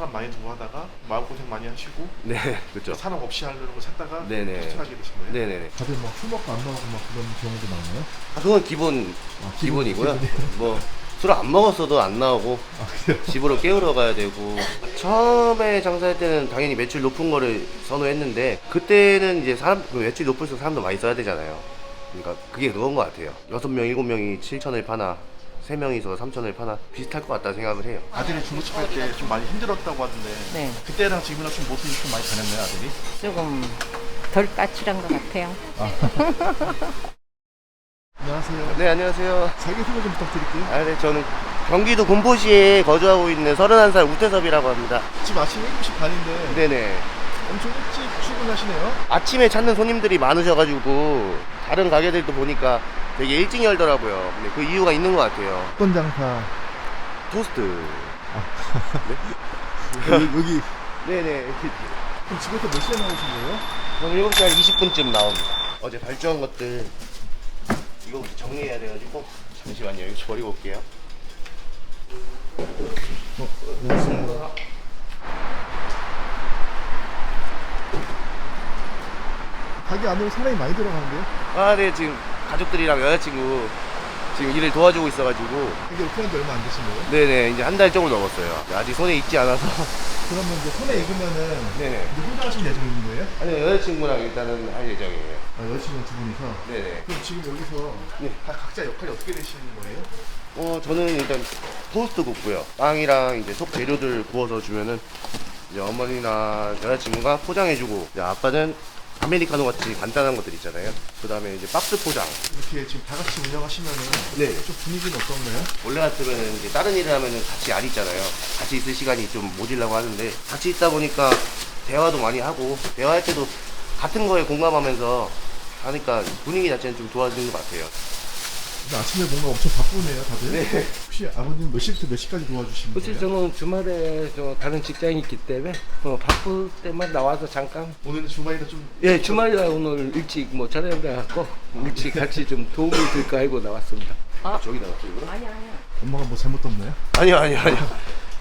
사람 많이 두고 하다가 마음고생 많이 하시고 네, 그렇죠. 사람 없이 하려고 찾다가 네네. 퇴출하게 되신 거예요? 네네네. 다들 막 술 먹고 안 나오고 막 그런 경우도 많나요? 아, 그건 기본이고요. 뭐 술 안 먹었어도 안 나오고 집으로 깨우러 가야 되고. 처음에 장사할 때는 당연히 매출 높은 거를 선호했는데 그때는 이제 그 매출 높을수록 사람도 많이 써야 되잖아요. 그러니까 그게 그건 것 같아요. 6명, 7명이 7천을 파나 3명이서 3천을 파나 비슷할 것 같다 생각을 해요. 아들이 중고집 할 때 좀 많이 힘들었다고 하던데 네. 그때랑 지금이랑 좀 모습이 좀 많이 변했나요, 아들이? 조금 덜 까칠한 것 같아요. 안녕하세요. 네, 안녕하세요. 자기소개 좀 부탁드릴게요. 아, 네, 저는 경기도 군포시에 거주하고 있는 31살 우태섭이라고 합니다. 지금 아침 7시 반인데 네네. 엄청 일찍 출근하시네요? 아침에 찾는 손님들이 많으셔가지고 다른 가게들도 보니까 되게 일찍 열더라고요. 근데 그 이유가 있는 것 같아요. 어떤 장사? 토스트. 여기 네네. 그럼 집에서 몇 시에 나오신 거예요? 저는 7시 한 20분쯤 나옵니다. 어제 발주한 것들 이거부터 정리해야 돼가지고 잠시만요. 이거 버리고 올게요. 안녕하세요. 가게 안으로 사람이 많이 들어가는데요? 아, 네. 지금 가족들이랑 여자친구 지금 일을 도와주고 있어가지고 이게 오픈한 지 얼마 안 되신 거예요? 네네. 이제 한 달 조금 넘었어요. 아직 손에 익지 않아서. 그러면 이제 손에 익으면은 네네. 이제 혼자 하실 예정인 거예요? 아니요, 여자친구랑 일단은 할 예정이에요. 여자친구 두 분이서? 네네. 그럼 지금 여기서 네. 각자 역할이 어떻게 되시는 거예요? 저는 일단 토스트 굽고요. 빵이랑 이제 속 재료들 구워서 주면은 이제 어머니나 여자친구가 포장해주고, 이제 아빠는 아메리카노 같이 간단한 것들 있잖아요. 그 다음에 이제 박스 포장. 이렇게 지금 다 같이 운영하시면은 네. 좀 분위기는 어떤가요? 원래 같으면은 이제 다른 일을 하면은 같이 안 있잖아요. 같이 있을 시간이 좀 모자라고 하는데 같이 있다 보니까 대화도 많이 하고, 대화할 때도 같은 거에 공감하면서 하니까 분위기 자체는 좀 좋아지는 것 같아요. 근데 아침에 뭔가 엄청 바쁘네요, 다들. 네. 혹시 아버님 몇 시부터 몇 시까지 도와주시는 그치, 거예요? 저는 주말에 다른 직장이 있기 때문에 바쁠 때만 나와서 잠깐. 오늘은 주말이라 좀 예, 주말이라 오늘 일찍 촬영돼 갖고 일찍 같이 좀 도움이 될까 하고 나왔습니다. 저기다가 이거? 아니야. 엄마가 뭐 잘못 떴나요? 아니요.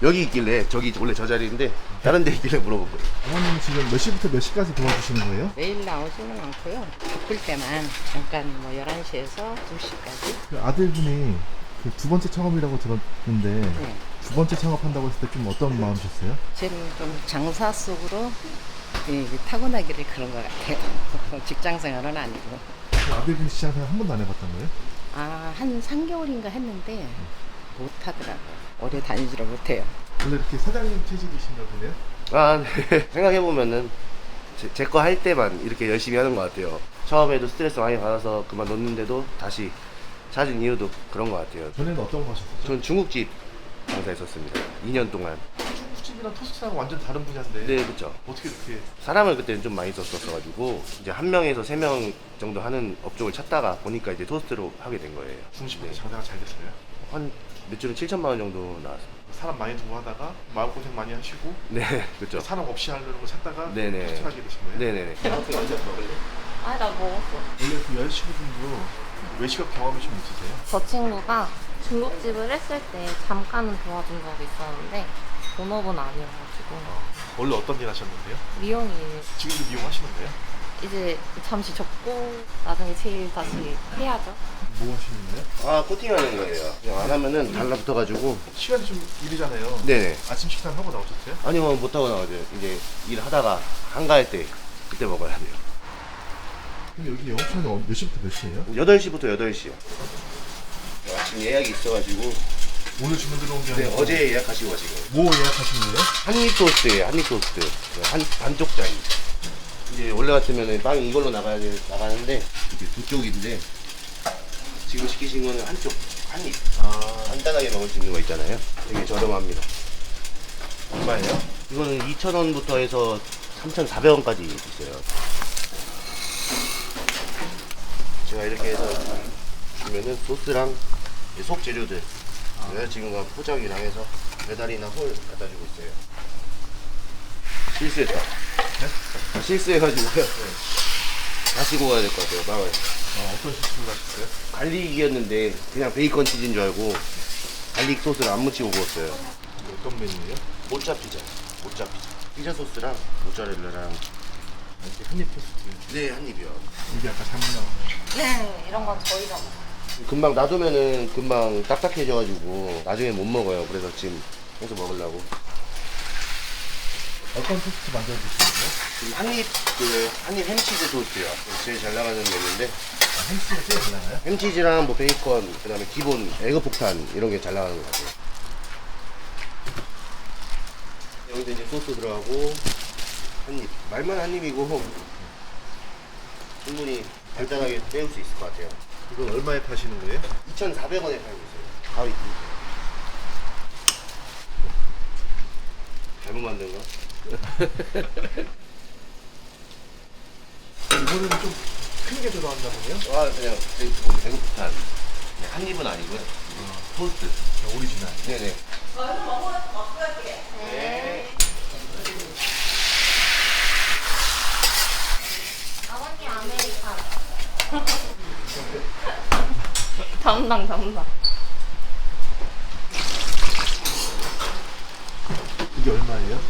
여기 있길래, 저기 원래 저 자리인데 다른 데 있길래 물어본 거예요. 어머님은 지금 몇 시부터 몇 시까지 도와주시는 거예요? 매일 나오지는 않고요. 바쁠 때만 잠깐 11시에서 2시까지. 그 아들분이 그 두 번째 창업이라고 들었는데 네. 두 번째 창업한다고 했을 때 좀 어떤 마음이셨어요? 쟤는 좀 장사 속으로 타고나기를 그런 것 같아요. 직장 생활은 아니고. 그 아들분이 시장생활 한 번도 안 해봤던 거예요? 한 3개월인가 했는데 못하더라고요. 오래 다니지를 못해요. 원래 이렇게 사장님 체질이신가 보네요? 아, 네. 생각해보면은 제 거 할 때만 이렇게 열심히 하는 것 같아요. 처음에도 스트레스 많이 받아서 그만뒀는데도 다시 찾은 이유도 그런 것 같아요. 전에는 어떤 거 하셨어요? 전 중국집 장사했었습니다. 2년 동안. 후집이랑 토스트랑 완전 다른 분야인데 네, 그쵸. 어떻게 이렇게 사람을 그때는 좀 많이 썼었어가지고 이제 1명에서 3명 정도 하는 업종을 찾다가 보니까 이제 토스트로 하게 된 거예요. 중고집 네. 장사가 잘 됐어요? 한 매출은 7천만 원 정도 나왔습니다. 사람 많이 두고 하다가 마음고생 많이 하시고 네, 그렇죠. 사람 없이 하려고 찾다가 네네. 퇴출하게 되신 거예요? 네네네. 아, 나 먹었어. 원래 그 여자친구분도 외식업 경험이 좀 있으세요? 저 친구가 중국집을 했을 때 잠깐은 도와준 적이 있었는데 본업은 아니어가지고 원래 어떤 일 하셨는데요? 미용이에요. 지금도 미용하시는데요? 이제 잠시 접고 나중에 제일 다시 해야죠. 뭐 하시는 거예요? 아, 코팅하는 거예요. 그냥 안 하면은 달라붙어가지고. 시간이 좀 일이잖아요. 네네. 아침 식단 하고 나오셨어요? 아니요, 못하고 나가죠. 이제 일하다가 한가할 때 그때 먹어야 돼요. 근데 여기 영업시간이 몇 시부터 몇 시예요? 8시부터 8시요. 아침 예약이 있어가지고. 오늘 주문 들어온 게 네, 아니고 어제 예약하시고 가시고. 뭐 예약하신 거예요? 한입 토스트예요, 한입 토스트. 반쪽짜리. 이제 원래 같으면 빵이 이걸로 나가는데 이게 두 쪽인데 지금 시키신 거는 한쪽, 한입. 간단하게 먹을 수 있는 거 있잖아요. 되게 저렴합니다. 얼마예요? 이거는 2,000원부터 해서 3,400원까지 있어요. 제가 이렇게 해서 주면은 소스랑 속 재료들 여자친구가 포장이랑 해서 메달이나 홀 갖다 주고 있어요. 실수했다. 네? 실수해가지고요. 다시고 가야 될 것 같아요. 나와요. 어떤 실수를 하셨어요? 갈릭이었는데 그냥 베이컨 치즈인 줄 알고 갈릭 소스를 안 묻히고 구웠어요. 어떤 메뉴예요? 모짜 피자. 피자 소스랑 모짜렐라랑. 이렇게 한입 토스트. 네, 한 입이요. 이게 아까 잘못 나온 네, 이런 건 저희가 먹어요. 금방 놔두면은 금방 딱딱해져가지고 나중에 못 먹어요. 그래서 지금 해서 먹으려고. 어떤 토스트 만들어 드시는 거예요? 지금 한입 햄치즈 토스트요. 제일 잘 나가는 메뉴인데 햄스가 제일 잘 나가요? 햄치즈랑 뭐 베이컨, 그다음에 기본 에그 폭탄 이런 게 잘 나가는 것 같아요. 여기서 이제 소스 들어가고 한 입. 말만 한 입이고 충분히 간단하게 때울 수 있을 것 같아요. 이건 얼마에 파시는 거예요? 2,400원에 팔고 있어요. 가위. 잘못 만든 거? 이거는 좀 큰 게 들어간다 보네요. 아, 그냥 기본 에그 폭탄. 네, 한 입은 아니고요. 토스트. 오리지널. 네네. 아버님 아메리카노. 담당. 이게 얼마예요?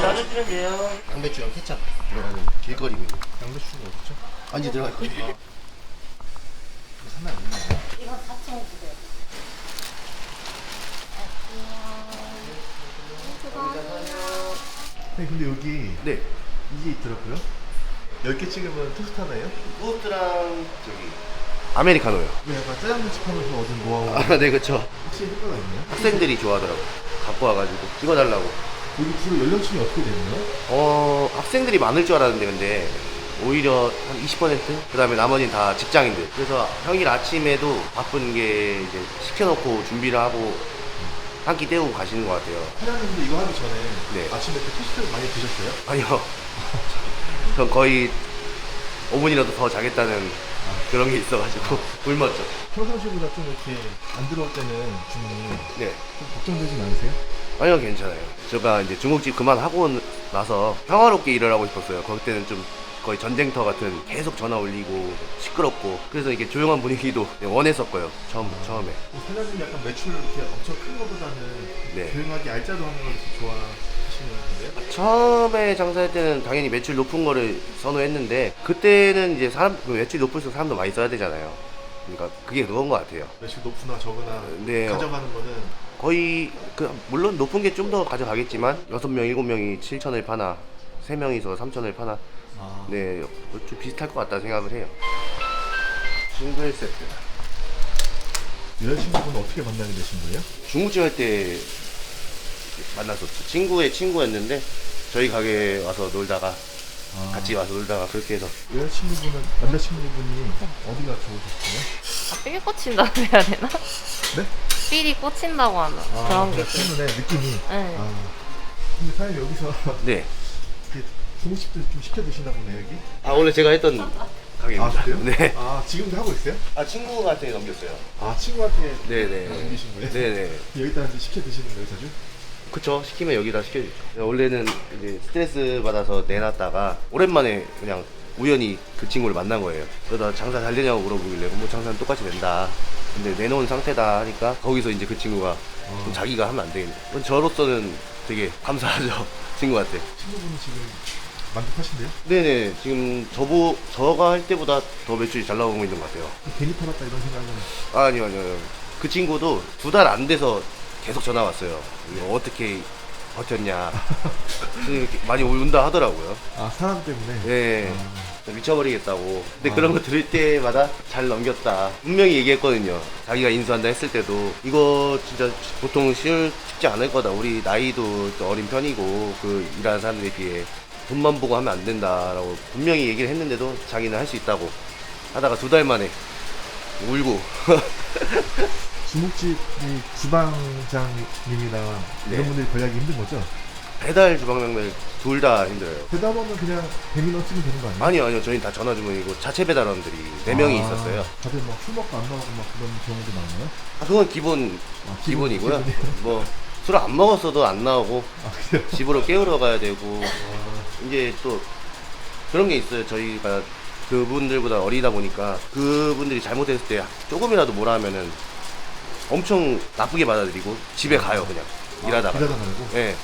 나눠주면 돼요. 양배추랑 케찹 들어가는 길거리 메뉴. 양배추가 없죠? 안지 들어갈 거예요. 하나 있나요? 이건 4,900원. 네, 근데 여기 네. 이게 있더라고요. 10개 찍으면 토스트 하나예요? 토스트랑 저기 아메리카노요. 이거 약간 짜장면집 하면서 얻은 노하우 아, 네, 그쵸. 혹시 효과가 있나요? 학생들이 좋아하더라고. 갖고 와가지고 찍어달라고. 여기 주로 연령층이 어떻게 되나요? 학생들이 많을 줄 알았는데 근데 오히려 한 20%? 그 다음에 나머지는 다 직장인들. 그래서 평일 아침에도 바쁜 게 이제 시켜놓고 준비를 하고 한 끼 때우고 가시는 것 같아요. 사장님도 이거 하기 전에 네. 아침에 그 토스트를 많이 드셨어요? 아니요. 전 거의 5분이라도 더 자겠다는 그런 게 있어가지고 굶었죠. 평상시보다 좀 이렇게 안 들어올 때는 주문이 네. 좀 걱정되진 않으세요? 아니요, 괜찮아요. 제가 이제 중국집 그만하고 나서 평화롭게 일을 하고 싶었어요. 거기 때는 좀 거의 전쟁터 같은 계속 전화 올리고 시끄럽고 그래서 이게 조용한 분위기도 원했었고요. 처음에. 사장님 약간 매출 이렇게 엄청 큰 것보다는 네. 조용하게 알짜도 하는 걸 이렇게 좋아하시는 건데요? 처음에 장사할 때는 당연히 매출 높은 거를 선호했는데 그때는 이제 그 매출 높을수록 사람도 많이 써야 되잖아요. 그러니까 그게 그건 것 같아요. 매출 높으나 적으나 네. 가져가는 거는 거의 물론 높은 게 좀 더 가져가겠지만 6명, 7명이 7천을 파나 3명이서 3천을 파나 네, 좀 비슷할 것 같다 생각을 해요. 싱글 세트. 여자친구분 어떻게 만나게 되신 거예요? 중국집 할 때 만났었죠. 친구의 친구였는데 저희 가게에 와서 놀다가 같이 와서 놀다가 그렇게 해서 남자친구분이 어디가 좋으셨어요? 삘 꽂힌다고 해야 되나? 네? 삘이 꽂힌다고 하나? 그런 게 있어요. 때문에 느낌이. 네. 근데 사장님 여기서 네. 이렇게 중국집도 좀 시켜 드시나 보네요 여기? 원래 제가 했던 가게입니다. 그래요? 네. 지금도 하고 있어요? 친구한테 넘겼어요. 친구한테 네네. 넘기신 거예요? 네네. 여기다 이제 시켜 드시는 거예요 자주? 그쵸. 시키면 여기다 시켜주죠. 원래는 이제 스트레스 받아서 내놨다가 오랜만에 그냥 우연히 그 친구를 만난 거예요. 그러다 장사 잘 되냐고 물어보길래 뭐 장사는 똑같이 된다. 근데 내놓은 상태다 하니까 거기서 이제 그 친구가 좀 자기가 하면 안 되겠네. 저로서는 되게 감사하죠. 친구한테. 친구분이 지금 만족하신대요? 네네. 지금 저가 할 때보다 더 매출이 잘 나오고 있는 것 같아요. 괜히 팔았다 이런 생각은 아니요. 그 친구도 2달 안 돼서 계속 전화 왔어요. 이거 어떻게 버텼냐. 이렇게 많이 운다 하더라고요. 사람 때문에? 네. 미쳐버리겠다고. 근데 그런 거 들을 때마다 잘 넘겼다. 분명히 얘기했거든요. 자기가 인수한다 했을 때도 이거 진짜 보통 쉽지 않을 거다. 우리 나이도 또 어린 편이고 그 일하는 사람들에 비해 돈만 보고 하면 안 된다라고 분명히 얘기를 했는데도 자기는 할 수 있다고 하다가 2달 만에 울고 중국집 주방장님이나 네. 이런 분들이 관리하기 힘든 거죠? 배달 주방장들 둘 다 힘들어요. 배달원은 그냥 배민원 쓰면 되는 거 아니에요? 아니요. 저희는 다 전화 주문이고 자체 배달원들이 4명이 있었어요. 다들 막 술 먹고 안 나오고 막 그런 경우도 많아요? 그건 기본이고요. 뭐 술 안 먹었어도 안 나오고 그래요? 집으로 깨우러 가야 되고 이제 또 그런 게 있어요. 저희가 그분들보다 어리다 보니까 그분들이 잘못했을 때 조금이라도 뭐라 하면은 엄청 나쁘게 받아들이고 집에 가요 그냥 일하다가. 일하다 말고. 예.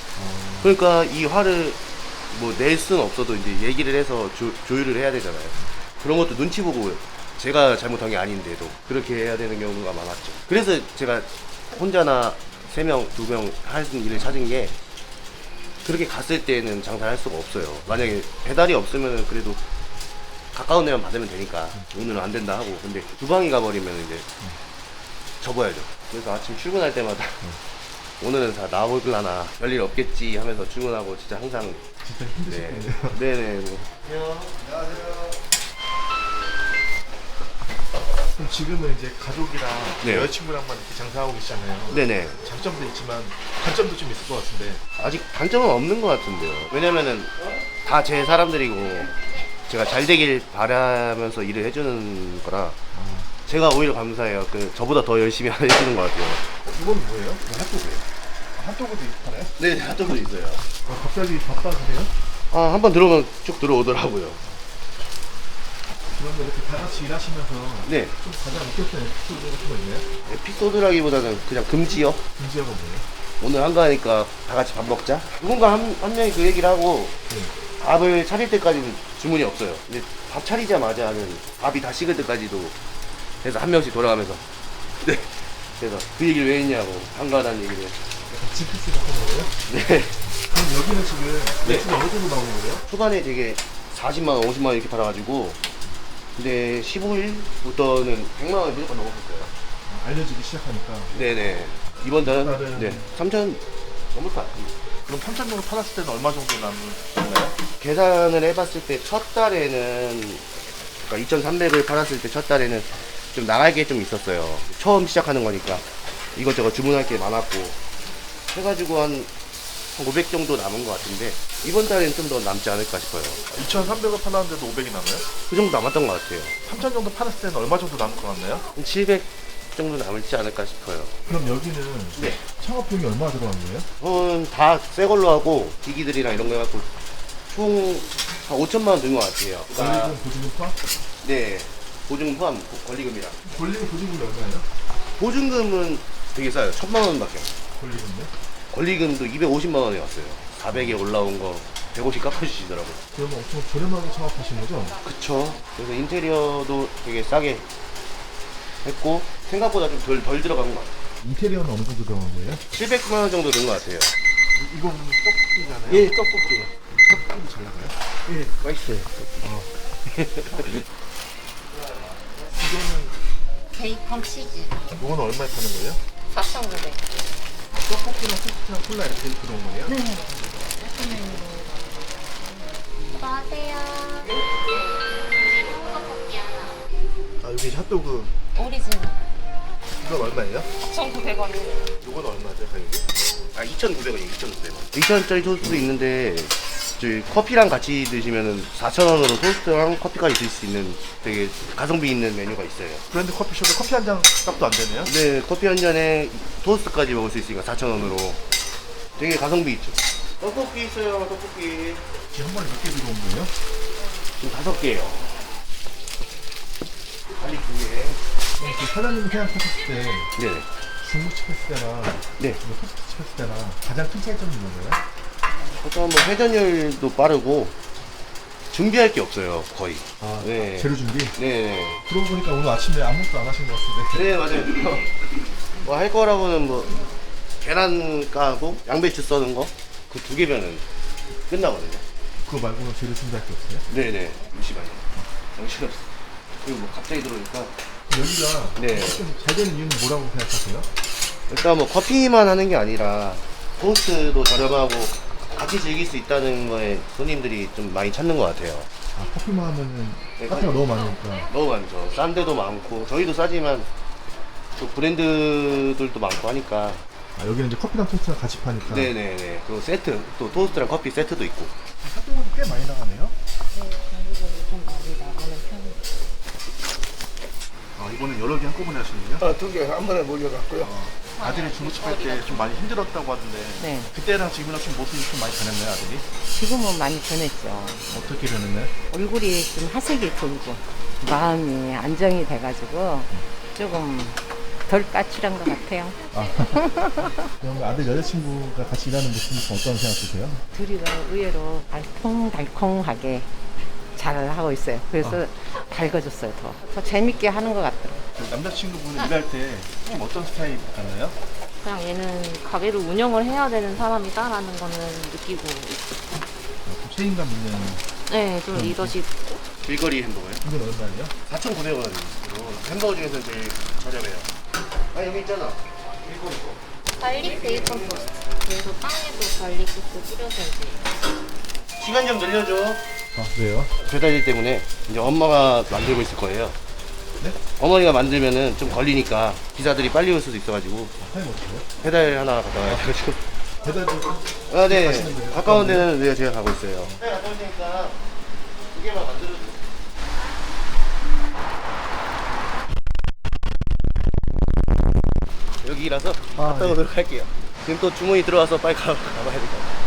그러니까 이 화를 뭐 낼 수는 없어도 이제 얘기를 해서 조율을 해야 되잖아요. 그런 것도 눈치 보고 제가 잘못한 게 아닌데도 그렇게 해야 되는 경우가 많았죠. 그래서 제가 혼자나 3명, 2명 하는 일을 찾은 게 그렇게 갔을 때는 장사할 수가 없어요. 만약에 배달이 없으면 그래도 가까운 데만 받으면 되니까 오늘은 안 된다 하고, 근데 주방이 가버리면 이제 접어야죠. 그래서 아침 출근할 때마다 오늘은 다 나올라나 별일 없겠지 하면서 출근하고 진짜 항상. 진짜 힘드셨겠네요. 네네. 뭐. 그럼 지금은 이제 가족이랑 네. 여자친구랑만 이렇게 장사하고 계시잖아요. 네네. 장점도 있지만 단점도 좀 있을 것 같은데. 아직 단점은 없는 것 같은데요. 왜냐면은 다 제 사람들이고 제가 잘 되길 바라면서 일을 해주는 거라 제가 오히려 감사해요. 그 저보다 더 열심히 해주는 것 같아요. 이건 뭐예요? 핫도그예요. 핫도그도 파나요? 네, 핫도그 있어요. 갑자기 바빠지세요? 아, 한번 들어오면 쭉 들어오더라고요. 그러면 이렇게 다 같이 일하시면서 네. 좀 가장 웃겼던 에피소드 같은 거 있나요? 에피소드라기보다는 그냥 금지요. 금지어가 뭐예요? 오늘 한가하니까 다 같이 밥 먹자. 누군가 한 명이 그 얘기를 하고 밥을 차릴 때까지는 주문이 없어요. 근데 밥 차리자마자는 밥이 다 식을 때까지도 해서 한 명씩 돌아가면서 네. 그래서 그 얘기를 왜 했냐고 한가하다는 얘기를. 약간 지피스 같은 거예요? 네. 그럼 여기는 지금 네. 매출이 어느 정도 나오는 거예요? 초반에 되게 40만 원, 50만 원 이렇게 팔아가지고 근데 15일부터는 100만 원 무조건 넘었었어요. 알려지기 시작하니까. 네네. 이번 달은 달은- 네 3천 넘을 것 같아요. 그럼 3천 정도 팔았을 때는 얼마 정도 남나요? 계산을 해봤을 때 첫 달에는 그러니까 2,300을 팔았을 때 첫 달에는 좀 나갈 게 좀 있었어요. 처음 시작하는 거니까 이것저것 주문할 게 많았고 해가지고 한 500 정도 남은 것 같은데 이번 달에는 좀 더 남지 않을까 싶어요. 2,300을 팔았는데도 500이 남아요? 그 정도 남았던 것 같아요. 3천 정도 팔았을 때는 얼마 정도 남을 것 같나요? 한 700 정도 남을지 않을까 싶어요. 그럼 여기는 네. 창업비용이 얼마 들어간 거예요? 다 새 걸로 하고 기기들이랑 이런 거 해갖고 총 한 5천만 원 든 것 같아요. 권리금, 보증금 포함? 네. 보증 포함 권리금이랑. 권리금, 보증금이 얼마예요? 보증금은 되게 싸요. 1,000만 원밖에. 권리금요? 권리금도 250만 원에 왔어요. 400에 올라온 거 150 깎아주시더라고요. 그러면 엄청 저렴하게 창업하신 거죠? 그쵸. 그래서 인테리어도 되게 싸게 했고 생각보다 좀 덜 들어간 것 같아요. 인테리어는 어느 정도 들어간 거예요? 700만 원 정도 든 것 같아요. 이건 떡볶이잖아요. 예, 떡볶이요. 떡볶이도 잘 나가요? 예, 맛있어요. 베이컨 치즈 이건 얼마에 파는 거예요? 4,900. 떡볶이랑 소스랑 콜라 이렇게 들어온 거예요? 네. 수고하세요. 아 여기 핫도그 오리지널 이건 얼마예요? 4,900원이에요. 이건 얼마죠 가격이? 아, 2,900원이에요, 2,900원. 2,000원짜리 토스트도 있는데, 저희 커피랑 같이 드시면은 4,000원으로 토스트랑 커피까지 드실 수 있는 되게 가성비 있는 메뉴가 있어요. 브랜드 커피숍에 커피 한 잔 값도 안 되네요? 근데 커피 한 잔에 토스트까지 먹을 수 있으니까 4,000원으로 되게 가성비 있죠. 떡볶이 있어요, 떡볶이. 지금 한 번에 몇 개 들어온 거예요? 지금 5개요. 갈릭 2개. 그럼 그 사장님이 생각하셨을 때 네네. 중국집 했을 때나 네. 뭐 토스트집 했을 때나 가장 큰 차이점이 뭐예요? 일단 뭐 회전율도 빠르고 준비할 게 없어요, 거의. 아, 네. 재료 준비? 네. 그러고 보니까 오늘 아침에 아무것도 안 하신 것 같은데. 네, 맞아요. 뭐 할 거라고는 뭐 계란 까고 양배추 써는 거 그 2개면은 끝나거든요. 그거 말고는 재료 준비할 게 없어요? 네네. 잠시만요. 정신없어. 그리고 뭐 갑자기 들어오니까 여기가 네. 좀 잘 되는 이유는 뭐라고 생각하세요? 일단 뭐 커피만 하는 게 아니라 토스트도 저렴하고 같이 즐길 수 있다는 거에 손님들이 좀 많이 찾는 것 같아요. 아, 커피만 하면은 네, 카페가 너무 많으니까. 너무 많죠. 싼 데도 많고 저희도 싸지만 또 브랜드들도 많고 하니까. 아, 여기는 이제 커피랑 토스트랑 같이 파니까. 네네네. 그리고 세트 또 토스트랑 커피 세트도 있고. 핫도그도 꽤 많이 나가네요. 네, 전국으로 좀 많이 나가는 편이에요. 아 이거는 여러 개 한꺼번에 하시는군요? 2개 한 번에 몰려갔고요. 아들이 중고집 할 때 좀 많이 힘들었다고 하던데 네. 그때랑 지금이랑 좀 모습이 좀 많이 변했나요, 아들이? 지금은 많이 변했죠. 어떻게 변했나요? 얼굴이 좀 하색이 돌고 마음이 안정이 돼가지고 조금 덜 까칠한 것 같아요. 그럼 아들 여자친구가 같이 일하는 모습이 어떤 생각 드세요? 둘이가 의외로 알콩달콩하게 잘 하고 있어요. 그래서 밝아졌어요. 더 재밌게 하는 것 같더라고요. 그 남자친구분은 일할 때 좀 어떤 스타일 같나요? 그냥 얘는 가게를 운영을 해야 되는 사람이다라는 거는 느끼고 있어요. 좀 책임감 있는. 네, 좀 리더십. 길거리 햄버거요? 이건 얼마예요? 4,900원. 햄버거 중에서 제일 저렴해요. 아 여기 있잖아. 길거리 거. 갈릭 베이컨 토스트. 그래서 빵에도 갈릭 소스 뿌려서 이제 시간 좀 늘려줘. 아, 왜요? 배달일 때문에 이제 엄마가 만들고 있을 거예요. 네? 어머니가 만들면은 좀 걸리니까 기사들이 빨리 올 수도 있어가지고 타임 어떻게 해요? 배달 하나 갔다 와야 돼가지고. 배달도 아, 네. 가시는데요? 가까운 데는 네, 제가 가고 있어요. 네, 갔다 올 테니까 두 개만 만들어줘. 여기라서 갔다 네. 오도록 할게요. 지금 또 주문이 들어와서 빨리 가봐야 될 것 같아요.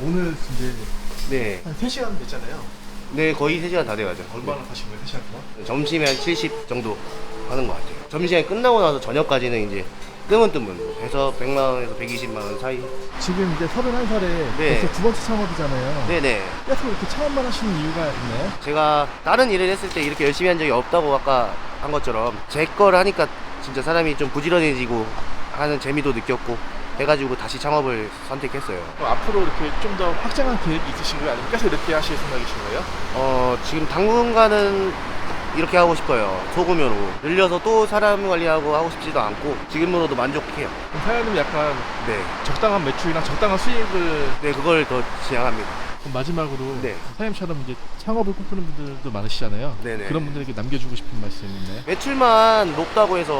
오늘 이제 네. 한 3시간 됐잖아요. 네, 거의 3시간 다 돼가죠. 얼마나 하신 거예요, 3시간 동안? 점심에 한 70 정도 하는 것 같아요. 점심시간이 끝나고 나서 저녁까지는 이제 뜨문뜨문 해서 100만 원에서 120만 원 사이. 지금 이제 31살에 네. 벌써 두 번째 창업이잖아요. 네네. 계속 이렇게 창업만 하시는 이유가 있나요? 제가 다른 일을 했을 때 이렇게 열심히 한 적이 없다고 아까 한 것처럼 제 걸 하니까 진짜 사람이 좀 부지런해지고 하는 재미도 느꼈고 해가지고 다시 창업을 선택했어요. 그럼 앞으로 이렇게 좀 더 확장한 계획이 있으신 거예요? 아니면 계속 이렇게 하실 생각이신 거예요? 지금 당분간은 이렇게 하고 싶어요. 소규모로. 늘려서 또 사람 관리하고 하고 싶지도 않고 지금으로도 만족해요. 그럼 사장님은 약간 네. 적당한 매출이랑 적당한 수익을 네, 그걸 더 지향합니다. 그럼 마지막으로 네. 사장님처럼 이제 창업을 꿈꾸는 분들도 많으시잖아요. 네네. 그런 분들에게 남겨주고 싶은 말씀 있나요? 매출만 높다고 해서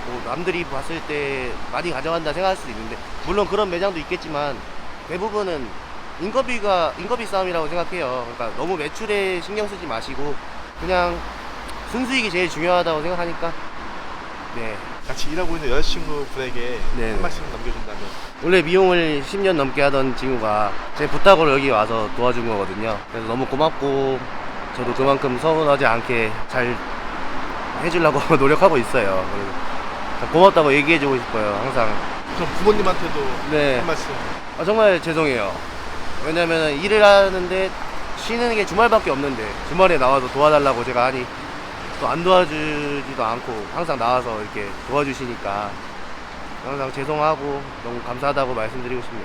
뭐 남들이 봤을 때 많이 가져간다 생각할 수도 있는데 물론 그런 매장도 있겠지만 대부분은 인건비 싸움이라고 생각해요. 그러니까 너무 매출에 신경 쓰지 마시고 그냥 순수익이 제일 중요하다고 생각하니까 네. 같이 일하고 있는 여자친구분에게 네. 한 말씀 남겨준다면? 원래 미용을 10년 넘게 하던 친구가 제 부탁으로 여기 와서 도와준 거거든요. 그래서 너무 고맙고 저도 그만큼 서운하지 않게 잘 해주려고 노력하고 있어요. 그래서 고맙다고 얘기해주고 싶어요. 항상. 그럼 부모님한테도 네. 한 말씀. 정말 죄송해요. 왜냐면 일을 하는데 쉬는 게 주말밖에 없는데 주말에 나와서 도와달라고 제가 하니 또 안 도와주지도 않고 항상 나와서 이렇게 도와주시니까 항상 죄송하고 너무 감사하다고 말씀드리고 싶네요.